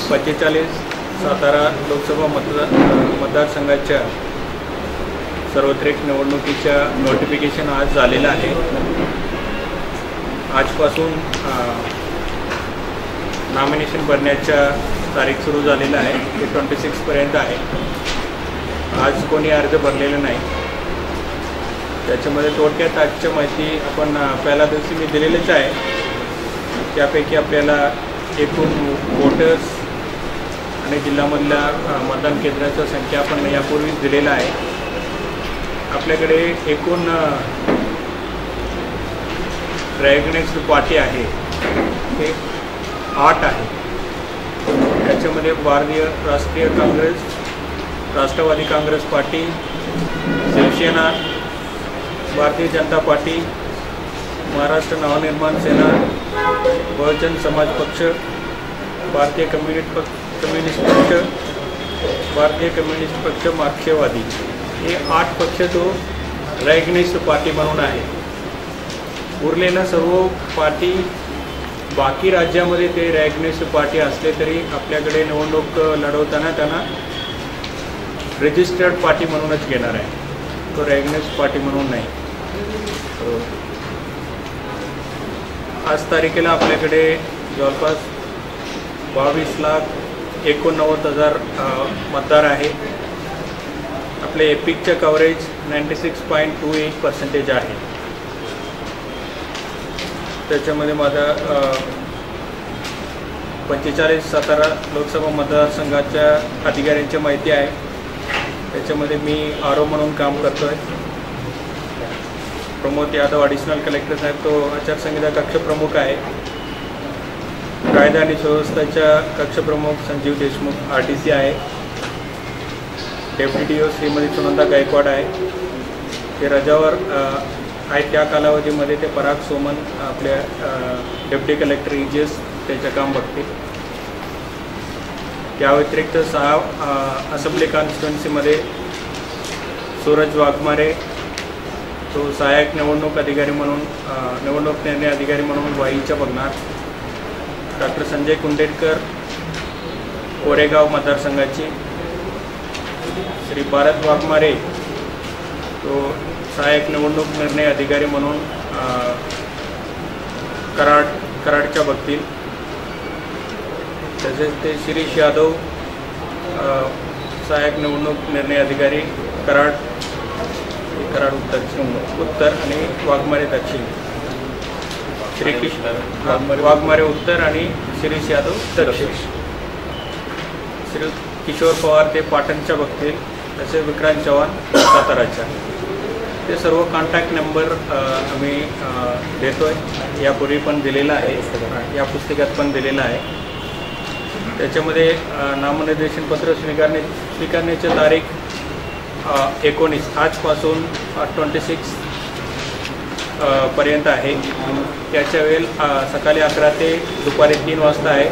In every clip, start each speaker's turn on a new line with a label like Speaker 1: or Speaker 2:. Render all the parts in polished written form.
Speaker 1: 45 सातारा लोकसभा मतदारसंघाच्या सार्वत्रिक निवडणुकीच्या नोटिफिकेशन आज झालेलं आहे। आजपासून नॉमिनेशन भरण्याच्या तारीख सुरू झालेला आहे, ते 26 पर्यंत आहे। आज कोणी अर्ज भरलेला नाही। त्याच्यामध्ये थोडक्यात आजची माहिती आपण पहिल्या दिवशी मी दिलेलीच आहे। त्यापैकी आपल्याला एकूण वोटर्स आणि जिल्ह्यामधल्या मतदान केंद्रांची संख्या आपण यापूर्वीच दिलेला आहे। आपल्याकडे एकूण रेकग्नाइज्ड पार्टी आहे ते 8 आहे। त्याच्यामध्ये भारतीय राष्ट्रीय काँग्रेस, राष्ट्रवादी काँग्रेस पार्टी, शिवसेना, भारतीय जनता पार्टी, महाराष्ट्र नवनिर्माण सेना, बहुजन समाज पक्ष, भारतीय कम्युनिस्ट पक्ष, भारतीय कम्युनिस्ट पक्ष, मार्क्सवादी, हे 8 पक्ष तो रेकग्नाइज्ड पार्टी म्हणून आहे। उरलेल्या सर्व पार्टी बाकी राज्यामध्ये ते रेकग्नाइज्ड पार्टी असले तरी आपल्याकडे निवडणूक लढवताना त्यांना रजिस्टर्ड पार्टी म्हणूनच घेणार आहे, तो रेकग्नाइज्ड पार्टी म्हणून नाही। आज तारखेला आपल्याकडे जवळपास 22,89,000 मतदार आहे। आपले एपिकचं कव्हरेज 96.28% आहे। त्याच्यामध्ये माझा 45 सातारा लोकसभा मतदारसंघाच्या अधिकाऱ्यांची माहिती आहे। त्याच्यामध्ये मी आरओ म्हणून काम करतो आहे। प्रमोद यादव ॲडिशनल कलेक्टर साहेब तो आचारसंहिता कक्ष प्रमुख आहे। कायदा आणि सुव्यवस्थेच्या कक्ष प्रमुख संजीव देशमुख RTC आहे। डेप्युटी DO श्रीमती सुनंदा गायकवाड आहे। ते रजावर आहे त्या कालावधीमध्ये ते पराग सोमन आपल्या डेप्युटी कलेक्टर EGS त्याचं काम बघते। त्या व्यतिरिक्त 6 असेंब्ली कॉन्स्टिट्युएन्सीमध्ये सूरज वाघमारे तो सहाय्यक निवडणूक अधिकारी म्हणून निवडणूक निर्णय अधिकारी म्हणून वाईच्या बघणार। डॉक्टर संजय कुंडेटकर कोरेगाव मतदारसंघाची, श्री भारत वाघमारे तो सहाय्यक निवडणूक निर्णय अधिकारी म्हणून कराडच्या बघतील। तसेच ते शिरीष यादव सहाय्यक निवडणूक निर्णय अधिकारी कराड उत्तर आणि वाघमारे दक्षिण, वाघमारे उत्तर आणि शिरीष यादव दक्षिण। श्री किशोर पवार ते पाटणच्या बघतील, तसेच विक्रांत चव्हाण साताराच्या। ते सर्व कॉन्टॅक्ट नंबर आम्ही देतोय, यापूर्वी पण दिलेला आहे, या पुस्तिकात पण दिलेला आहे। त्याच्यामध्ये नामनिर्देशन पत्र स्वीकारण्याची तारीख 19 आजपासून 26 पर्यंत आहे। त्याच्या वेळ सकाळी 11 ते दुपारी 3 वाजता आहे।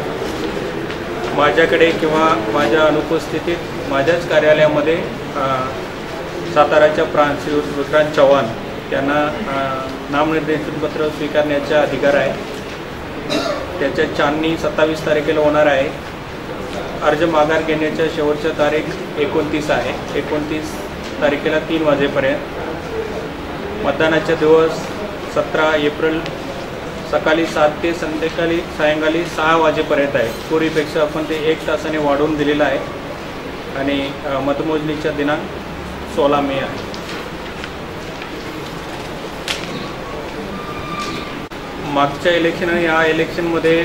Speaker 1: माझ्याकडे किंवा माझ्या अनुपस्थितीत माझ्याच कार्यालयामध्ये साताराच्या श्री विक्रांत चव्हाण त्यांना नामनिर्देशन पत्र स्वीकारण्याचा अधिकार आहे। त्याच्या छाननी 27 तारखेला होणार आहे। अर्ज माघार घेण्याच्या शेवटची तारीख 29 आहे। 29 तारखेला 3 वाजेपर्यंत। मतदानाचा दिवस 17 एप्रिल सकाळी 7 ते सायंकाळी 6 वाजेपर्यंत आहे। पूर्वीपेक्षा आपण ते 1 तासाने वाढवून दिलेला आहे आणि मतमोजणीचा दिनांक 16 मे आहे। मागच्या इलेक्शन आणि या इलेक्शनमध्ये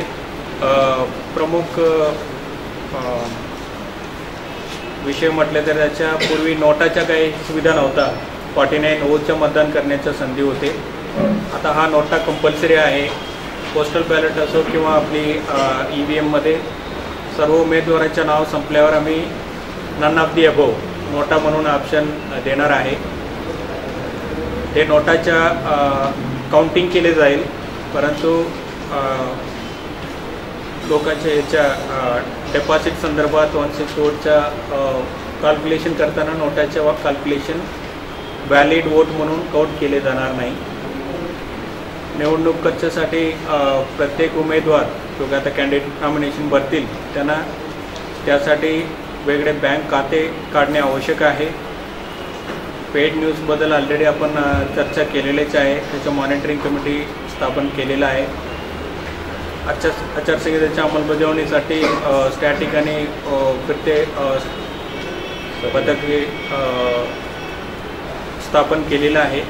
Speaker 1: प्रमुख विषय म्हटले तर त्याच्या पूर्वी नोटाच्या काही सुविधा नव्हता। 49 मतदान करण्याची संधी होते। आता हा नोटा कंपल्सरी आहे। पोस्टल बॅलेट असो किंवा आपली EVM मध्ये सर्व उमेदवारांचे नाव संपल्यावर आम्ही नन ऑफ दी अबोव नोटा म्हणून ऑप्शन देणार आहे। हे नोटाच्या काउंटिंग केले जाईल, परंतु लोकांच्या याच्या डेपॉझिट संदर्भात 1/6 वोटच्या कॅल्क्युलेशन करताना नोटाच्या कॅल्क्युलेशन व्हॅलिड वोट म्हणून काउंट केले जाणार नाही। निवडणूक खर्चासाठी प्रत्येक उमेदवार जो आता कॅन्डिडेट नॉमिनेशन भरतील त्यांना त्यासाठी वेगळे बँक खाते काढणे आवश्यक आहे. पेड न्यूजबद्दल ऑलरेडी आपण चर्चा केलेलीच आहे. त्याचं मॉनिटरिंग कमिटी स्थापन केलेलं आहे. आचारसंहितेच्या अंमलबजावणीसाठी त्या ठिकाणी फिरते पथक स्थापन केलेलं आहे.